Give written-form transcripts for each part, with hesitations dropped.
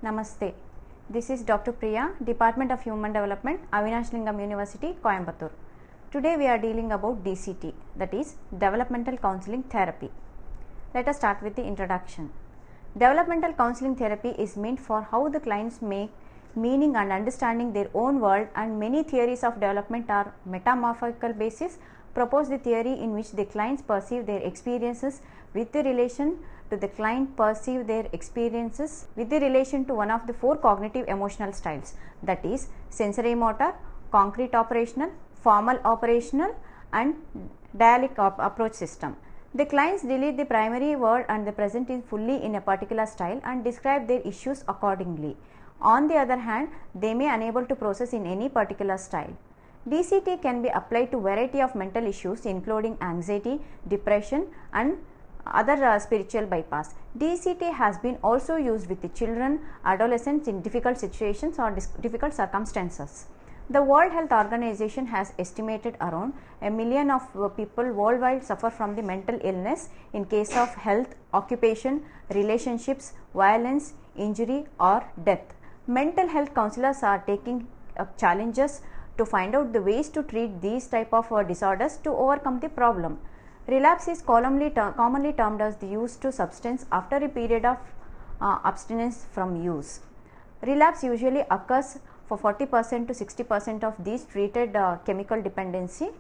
Namaste. This is Dr. Priya, Department of Human Development, Avinash Lingam University, Coimbatore. Today we are dealing about DCT, that is Developmental Counseling Therapy. Let us start with the introduction. Developmental counseling therapy is meant for how the clients make meaning and understanding their own world, and many theories of development are metamorphical basis propose the theory in which the clients perceive their experiences with the relation to the client perceive their experiences with the relation to one of the four cognitive emotional styles, that is sensory motor, concrete operational, formal operational and dialectic approach system. The clients delete the primary word and the present is fully in a particular style and describe their issues accordingly. On the other hand, they may unable to process in any particular style. DCT can be applied to variety of mental issues including anxiety, depression and other spiritual bypass. DCT has been also used with the children, adolescents in difficult situations or difficult circumstances. The World Health Organization has estimated around 1 million of people worldwide suffer from the mental illness in case of health, occupation, relationships, violence, injury or death. Mental health counselors are taking up challenges to find out the ways to treat these type of disorders to overcome the problem. Relapse is commonly termed as the use to substance after a period of abstinence from use. Relapse usually occurs for 40% to 60% of these treated chemical dependency,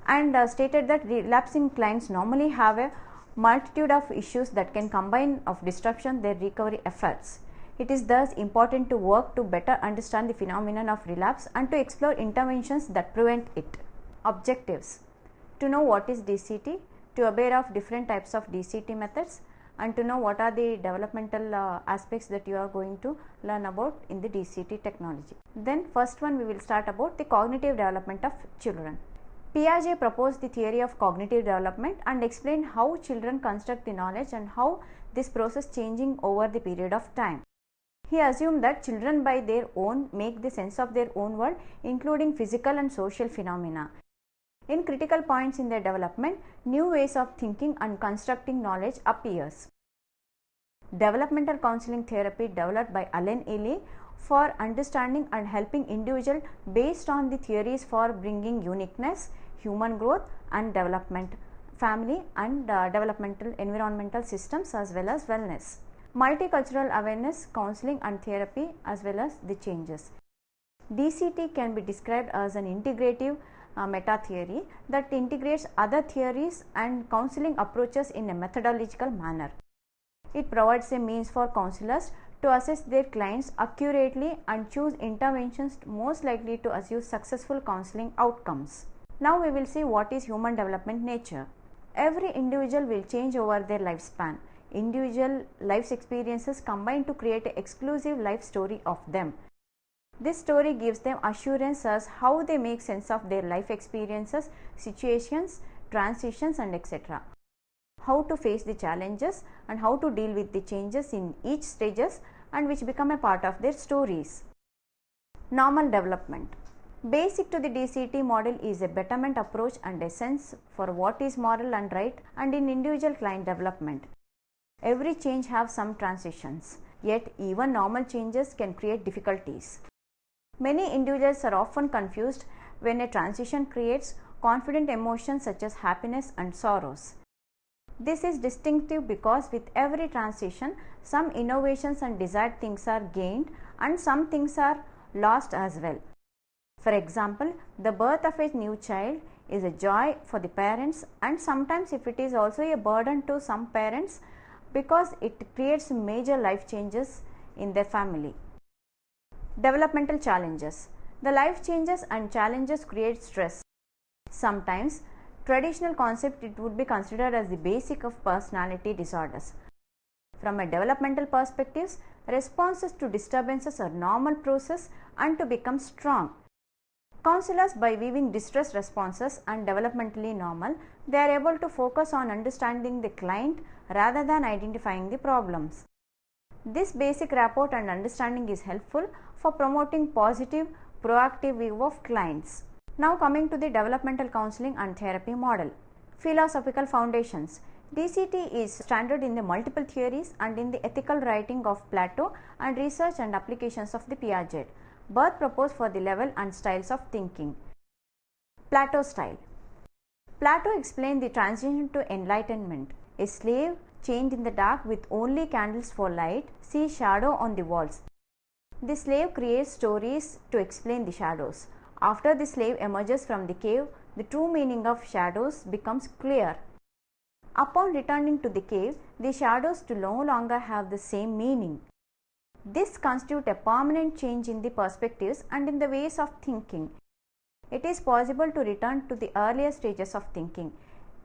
and stated that relapsing clients normally have a multitude of issues that can combine of disruption their recovery efforts. It is thus important to work to better understand the phenomenon of relapse and to explore interventions that prevent it. Objectives: to know what is DCT, to aware of different types of DCT methods, and to know what are the developmental aspects that you are going to learn about in the DCT technology. Then first one we will start about the cognitive development of children. Piaget proposed the theory of cognitive development and explained how children construct the knowledge and how this process changing over the period of time. He assumed that children by their own make the sense of their own world, including physical and social phenomena. In critical points in their development, new ways of thinking and constructing knowledge appears. Developmental counseling therapy developed by Allen Ely for understanding and helping individual based on the theories for bringing uniqueness, human growth and development, family and developmental environmental systems as well as wellness. Multicultural awareness, counseling and therapy as well as the changes. DCT can be described as an integrative meta theory that integrates other theories and counseling approaches in a methodological manner. It provides a means for counselors to assess their clients accurately and choose interventions most likely to achieve successful counseling outcomes. Now we will see what is human development nature. Every individual will change over their lifespan. Individual life experiences combine to create an exclusive life story of them. This story gives them assurance as how they make sense of their life experiences, situations, transitions and etc. How to face the challenges and how to deal with the changes in each stages and which become a part of their stories. Normal development. Basic to the DCT model is a betterment approach and a sense for what is moral and right, and in individual client development. Every change has some transitions, yet even normal changes can create difficulties. Many individuals are often confused when a transition creates confident emotions such as happiness and sorrows. This is distinctive because with every transition, some innovations and desired things are gained and some things are lost as well. For example, the birth of a new child is a joy for the parents, and sometimes if it is also a burden to some parents because it creates major life changes in their family. Developmental challenges. The life changes and challenges create stress. Sometimes traditional concept it would be considered as the basic of personality disorders. From a developmental perspective, responses to disturbances are normal process and to become strong. Counselors, by weaving distress responses and developmentally normal, they are able to focus on understanding the client rather than identifying the problems. This basic rapport and understanding is helpful for promoting positive, proactive view of clients. Now coming to the developmental counseling and therapy model. Philosophical foundations. DCT is standard in the multiple theories and in the ethical writing of Plato and research and applications of the Piaget. Birth proposed for the level and styles of thinking. Plato style. Plato explained the transition to enlightenment. A slave chained in the dark with only candles for light sees shadow on the walls. The slave creates stories to explain the shadows. After the slave emerges from the cave, the true meaning of shadows becomes clear. Upon returning to the cave, the shadows no longer have the same meaning. This constitutes a permanent change in the perspectives and in the ways of thinking. It is possible to return to the earlier stages of thinking.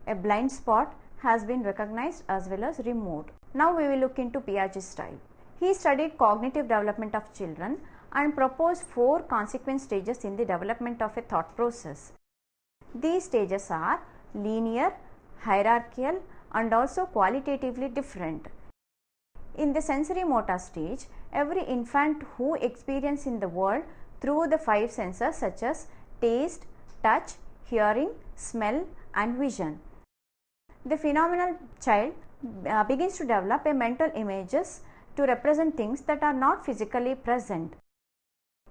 A blind spot has been recognized as well as removed. Now we will look into Piaget's style. He studied cognitive development of children and proposed 4 consequent stages in the development of a thought process. These stages are linear, hierarchical and also qualitatively different. In the sensory motor stage, every infant who experiences in the world through the 5 senses such as taste, touch, hearing, smell and vision. The phenomenal child begins to develop a mental images to represent things that are not physically present.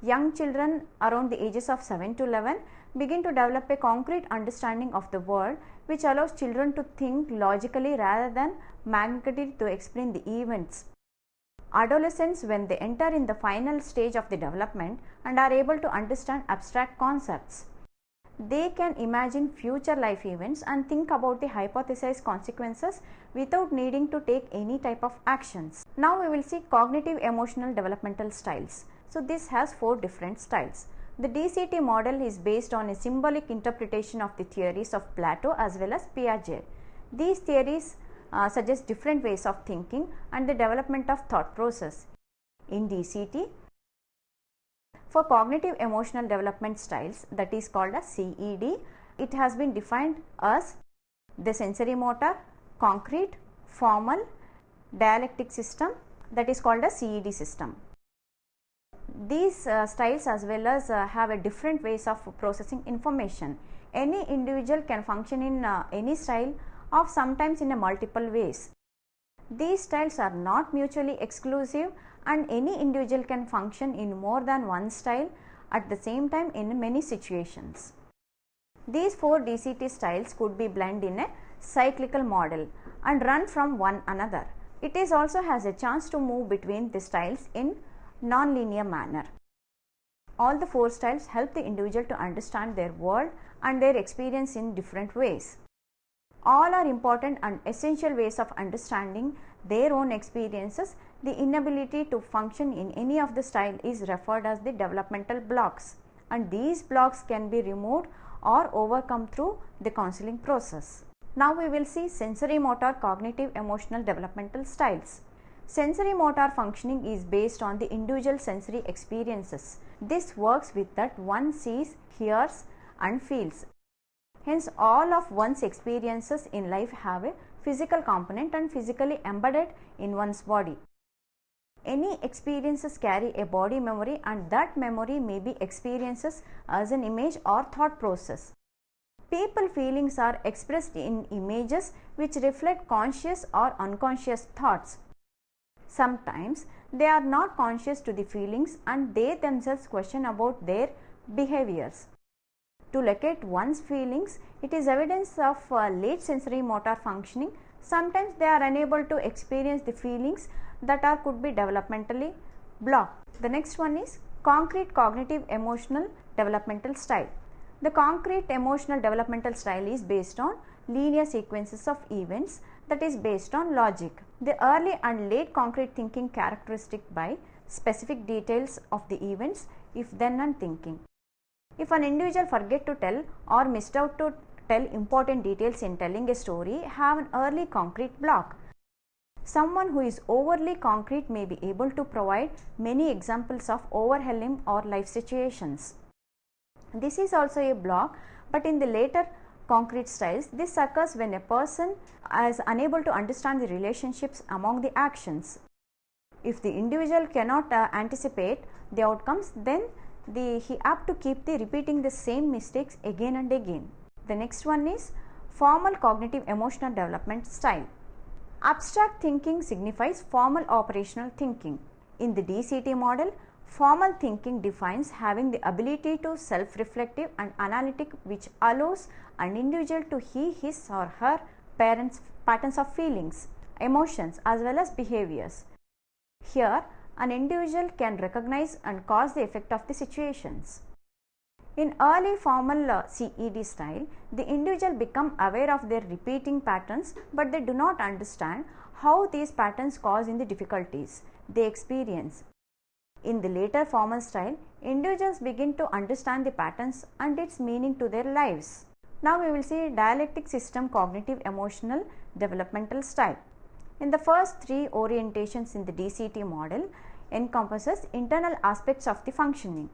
Young children around the ages of 7 to 11 begin to develop a concrete understanding of the world, which allows children to think logically rather than mechanically to explain the events. Adolescents, when they enter in the final stage of the development and are able to understand abstract concepts, they can imagine future life events and think about the hypothesized consequences without needing to take any type of actions. Now we will see cognitive emotional developmental styles. So this has 4 different styles. The DCT model is based on a symbolic interpretation of the theories of Plato as well as Piaget. These theories suggest different ways of thinking and the development of thought process. In DCT, for cognitive emotional development styles, that is called as CED, it has been defined as the sensory motor, concrete, formal, dialectic system, that is called as CED system. These styles as well as have a different ways of processing information. Any individual can function in any style or sometimes in a multiple ways. These styles are not mutually exclusive and any individual can function in more than one style at the same time in many situations. These 4 DCT styles could be blended in a cyclical model and run from one another. It is also has a chance to move between the styles in non-linear manner. All the 4 styles help the individual to understand their world and their experience in different ways. All are important and essential ways of understanding their own experiences. The inability to function in any of the style is referred as the developmental blocks, and these blocks can be removed or overcome through the counseling process. Now we will see sensory motor cognitive emotional developmental styles. Sensory motor functioning is based on the individual sensory experiences. This works with that one sees, hears and feels. Hence, all of one's experiences in life have a physical component and physically embedded in one's body. Any experiences carry a body memory and that memory may be experiences as an image or thought process. People feelings are expressed in images which reflect conscious or unconscious thoughts. Sometimes they are not conscious to the feelings and they themselves question about their behaviors. To locate one's feelings, it is evidence of late sensory motor functioning. Sometimes they are unable to experience the feelings that could be developmentally blocked. The next one is concrete cognitive emotional developmental style. The concrete emotional developmental style is based on linear sequences of events, that is based on logic. The early and late concrete thinking characteristic by specific details of the events, if then and thinking. If an individual forget to tell or missed out to tell important details in telling a story, have an early concrete block. Someone who is overly concrete may be able to provide many examples of overwhelming or life situations. This is also a block, but in the later concrete styles, this occurs when a person is unable to understand the relationships among the actions. If the individual cannot anticipate the outcomes, then he apt to keep repeating the same mistakes again and again. The next one is Formal cognitive emotional development style. Abstract thinking signifies formal operational thinking. In the DCT model, formal thinking defines having the ability to self-reflective and analytic, which allows an individual to see his or her patterns of feelings, emotions as well as behaviors. Here, an individual can recognize and cause the effect of the situations. In early formal CED style, the individual become aware of their repeating patterns, but they do not understand how these patterns cause in the difficulties they experience. In the later formal style, individuals begin to understand the patterns and its meaning to their lives. Now we will see dialectic system cognitive emotional developmental style. In the first three orientations in the DCT model encompasses internal aspects of the functioning.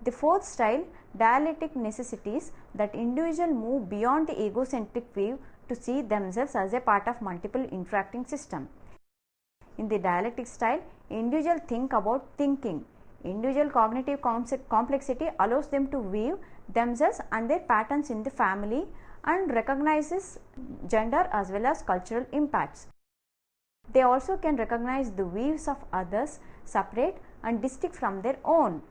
The fourth style, dialectic necessities that individual move beyond the egocentric view to see themselves as a part of multiple interacting system. In the dialectic style, individual think about thinking. Individual cognitive complexity allows them to view themselves and their patterns in the family and recognizes gender as well as cultural impacts. They also can recognize the views of others separate and distinct from their own.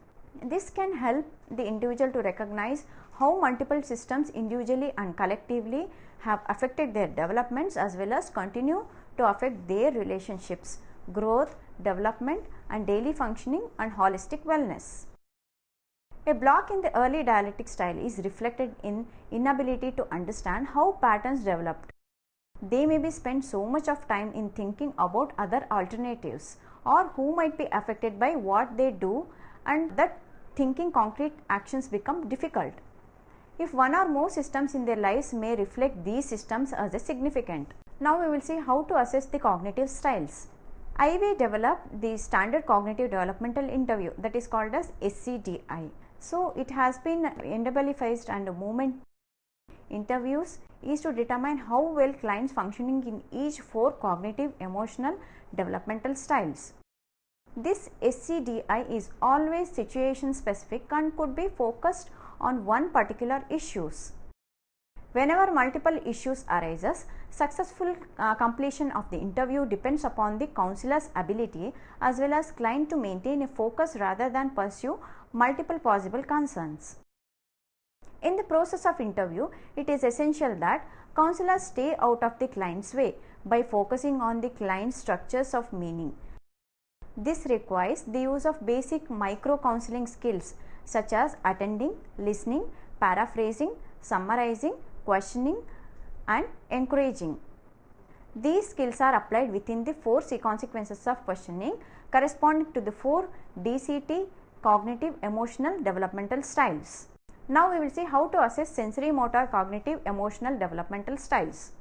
This can help the individual to recognize how multiple systems individually and collectively have affected their developments as well as continue to affect their relationships, growth, development and daily functioning and holistic wellness. A block in the early dialectic style is reflected in inability to understand how patterns developed. They may be spent so much of time in thinking about other alternatives or who might be affected by what they do, and that thinking concrete actions become difficult. If one or more systems in their lives may reflect these systems as a significant. Now we will see how to assess the cognitive styles. IB developed the standard cognitive developmental interview that is called as SCDI. So it has been individualized and movement interviews is to determine how well clients functioning in each four cognitive emotional developmental styles. This SCDI is always situation specific and could be focused on one particular issues. Whenever multiple issues arises, successful completion of the interview depends upon the counselor's ability as well as client to maintain a focus rather than pursue multiple possible concerns. In the process of interview, it is essential that counselors stay out of the client's way by focusing on the client's structures of meaning. This requires the use of basic micro-counseling skills such as attending, listening, paraphrasing, summarizing, questioning and encouraging. These skills are applied within the four consequences of questioning corresponding to the four DCT cognitive emotional developmental styles. Now we will see how to assess sensory motor cognitive emotional developmental styles.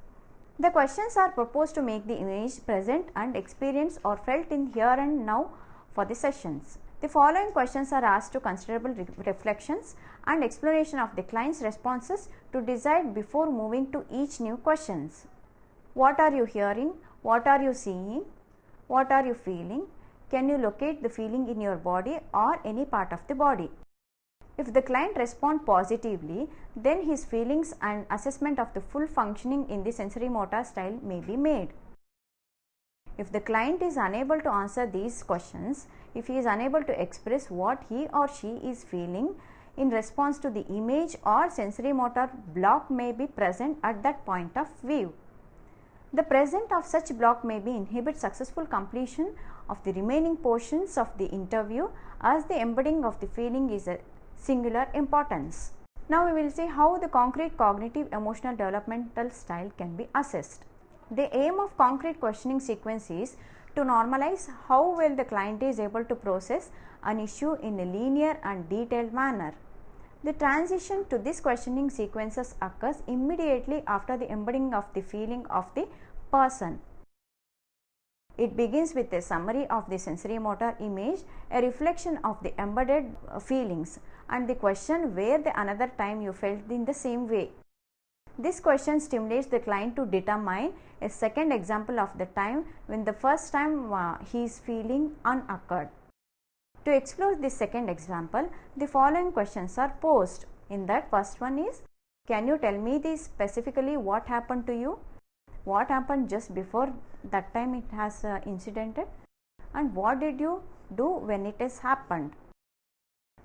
The questions are proposed to make the image present and experienced or felt in here and now for the sessions. The following questions are asked to considerable reflections and exploration of the client's responses to decide before moving to each new questions. What are you hearing? What are you seeing? What are you feeling? Can you locate the feeling in your body or any part of the body? If the client responds positively, then his feelings and assessment of the full functioning in the sensory motor style may be made. If the client is unable to answer these questions, if he is unable to express what he or she is feeling in response to the image or sensory motor block may be present at that point of view. The presence of such block may be inhibit successful completion of the remaining portions of the interview as the embedding of the feeling is a singular importance. Now we will see how the concrete cognitive emotional developmental style can be assessed. The aim of concrete questioning sequence is to normalize how well the client is able to process an issue in a linear and detailed manner. The transition to this questioning sequences occurs immediately after the embedding of the feeling of the person. It begins with a summary of the sensory motor image, a reflection of the embedded feelings, and the question where the another time you felt in the same way. This question stimulates the client to determine a second example of the time when the first time he is feeling occurred. To explore this second example, the following questions are posed. In that, first one is, Can you tell me this specifically what happened to you? What happened just before that time it has incidented? And what did you do when it has happened?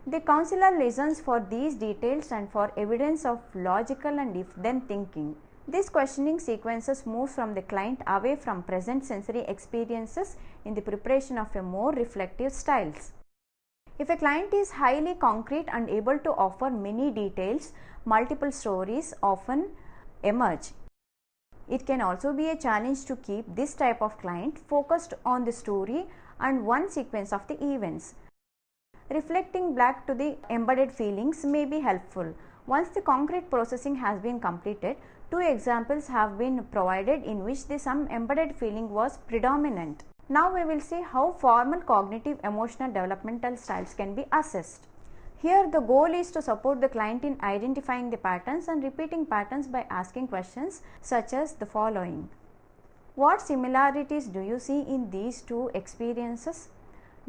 The counselor listens for these details and for evidence of logical and if then thinking. This questioning sequences moves from the client away from present sensory experiences in the preparation of a more reflective styles. If a client is highly concrete and able to offer many details, multiple stories often emerge. It can also be a challenge to keep this type of client focused on the story and one sequence of the events. Reflecting back to the embedded feelings may be helpful. Once the concrete processing has been completed, two examples have been provided in which the some embedded feeling was predominant. Now we will see how formal cognitive emotional developmental styles can be assessed. Here the goal is to support the client in identifying the patterns and repeating patterns by asking questions such as the following. What similarities do you see in these two experiences?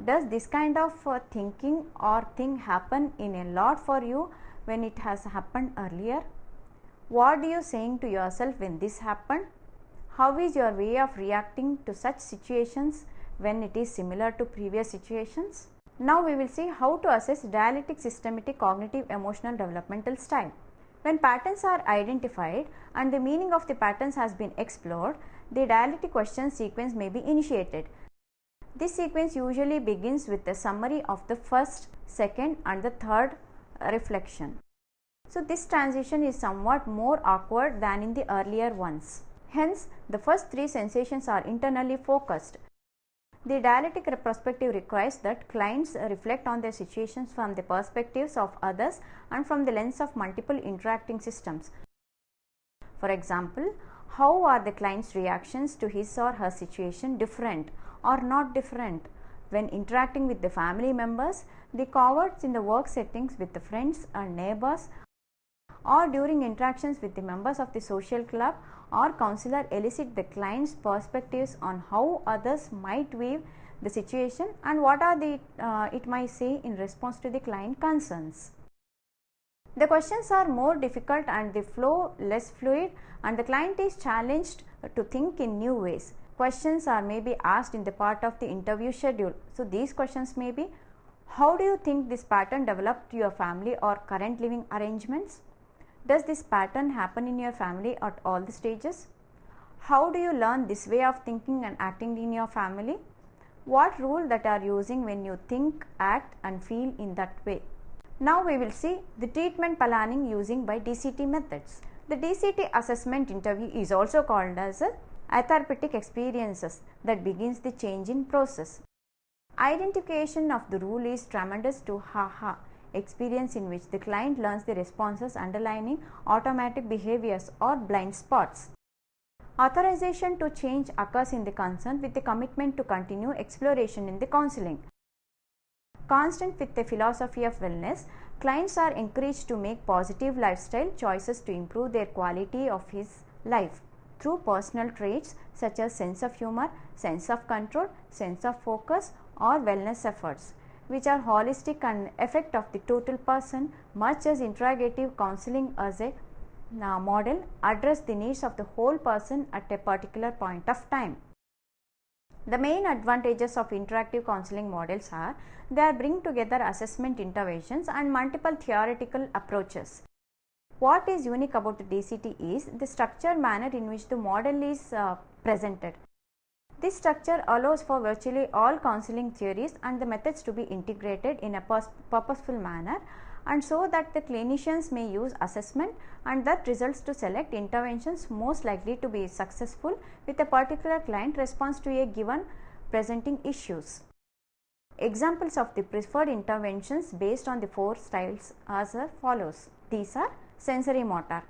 Does this kind of thinking or thing happen in a lot for you when it has happened earlier? What are you saying to yourself when this happened? How is your way of reacting to such situations when it is similar to previous situations? Now we will see how to assess dialectic systematic cognitive emotional developmental style. When patterns are identified and the meaning of the patterns has been explored, the dialectic question sequence may be initiated. This sequence usually begins with a summary of the first, second and the third reflection. So this transition is somewhat more awkward than in the earlier ones. Hence, the first three sensations are internally focused. The dialectic perspective requires that clients reflect on their situations from the perspectives of others and from the lens of multiple interacting systems. For example, how are the client's reactions to his or her situation different or not different when interacting with the family members, the cohorts in the work settings with the friends and neighbors, or during interactions with the members of the social club, or counselor elicit the client's perspectives on how others might view the situation and what are the it might say in response to the client concerns. The questions are more difficult and the flow less fluid, and the client is challenged to think in new ways. Questions are maybe asked in the part of the interview schedule. So these questions may be: how do you think this pattern developed to your family or current living arrangements? Does this pattern happen in your family at all the stages? How do you learn this way of thinking and acting in your family? What rule that are using when you think, act and feel in that way? Now we will see the treatment planning using by DCT methods. The DCT assessment interview is also called as a atherapeutic experiences that begins the changing process. Identification of the rule is tremendous to ha-ha experience in which the client learns the responses underlining automatic behaviors or blind spots. Authorization to change occurs in the consent with the commitment to continue exploration in the counseling. Constant with the philosophy of wellness, clients are encouraged to make positive lifestyle choices to improve their quality of his life through personal traits such as sense of humor, sense of control, sense of focus or wellness efforts, which are holistic and effect of the total person, much as integrative counseling as a model address the needs of the whole person at a particular point of time. The main advantages of interactive counseling models are they bring together assessment interventions and multiple theoretical approaches. What is unique about the DCT is the structured manner in which the model is presented. This structure allows for virtually all counseling theories and the methods to be integrated in a purposeful manner, and so that the clinicians may use assessment and that results to select interventions most likely to be successful with a particular client response to a given presenting issues. Examples of the preferred interventions based on the four styles are as follows. These are sensory motor,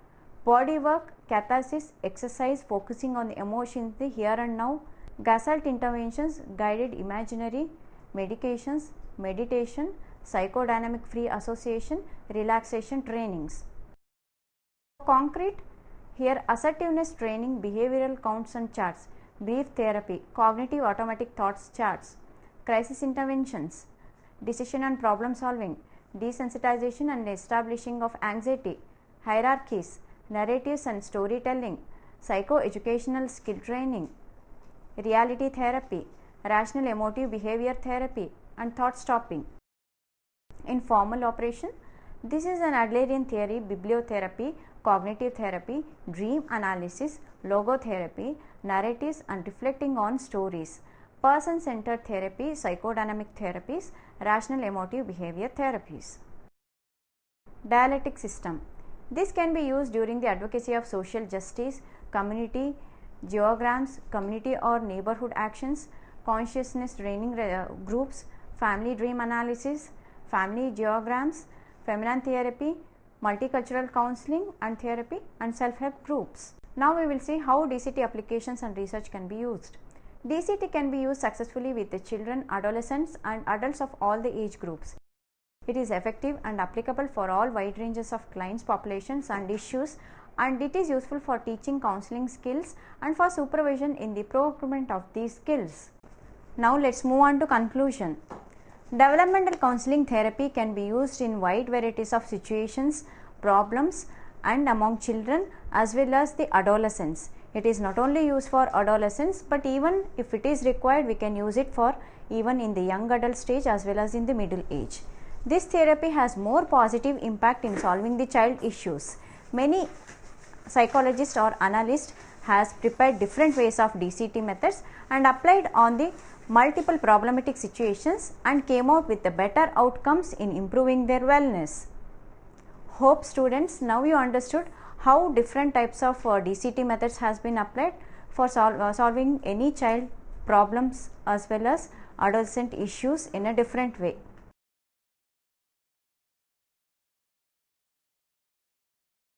body work, catharsis, exercise focusing on the emotions, the here and now, Gestalt interventions, guided imaginary, medications, meditation, psychodynamic free association, relaxation trainings. Concrete, here assertiveness training, behavioral counts and charts, brief therapy, cognitive automatic thoughts charts, crisis interventions, decision and problem solving, desensitization and establishing of anxiety, hierarchies, narratives and storytelling, psychoeducational skill training, reality therapy, rational emotive behavior therapy, and thought stopping. In formal operation, this is an Adlerian theory, bibliotherapy, cognitive therapy, dream analysis, logotherapy, narratives and reflecting on stories, person-centered therapy, psychodynamic therapies, rational emotive behavior therapies. Dialectic system. This can be used during the advocacy of social justice, community geograms, community or neighborhood actions, consciousness training groups, family dream analysis, family geograms, feminine therapy, multicultural counseling and therapy, and self-help groups. Now we will see how DCT applications and research can be used. DCT can be used successfully with the children, adolescents and adults of all the age groups. It is effective and applicable for all wide ranges of clients, populations and issues, and it is useful for teaching counseling skills and for supervision in the procurement of these skills. Now let's move on to conclusion. Developmental counseling therapy can be used in wide varieties of situations, problems and among children as well as the adolescents. It is not only used for adolescents, but even if it is required, we can use it for even in the young adult stage as well as in the middle age. This therapy has more positive impact in solving the child issues. Many psychologists or analysts has prepared different ways of DCT methods and applied on the multiple problematic situations and came out with the better outcomes in improving their wellness. Hope students, now you understood how different types of DCT methods has been applied for solving any child problems as well as adolescent issues in a different way.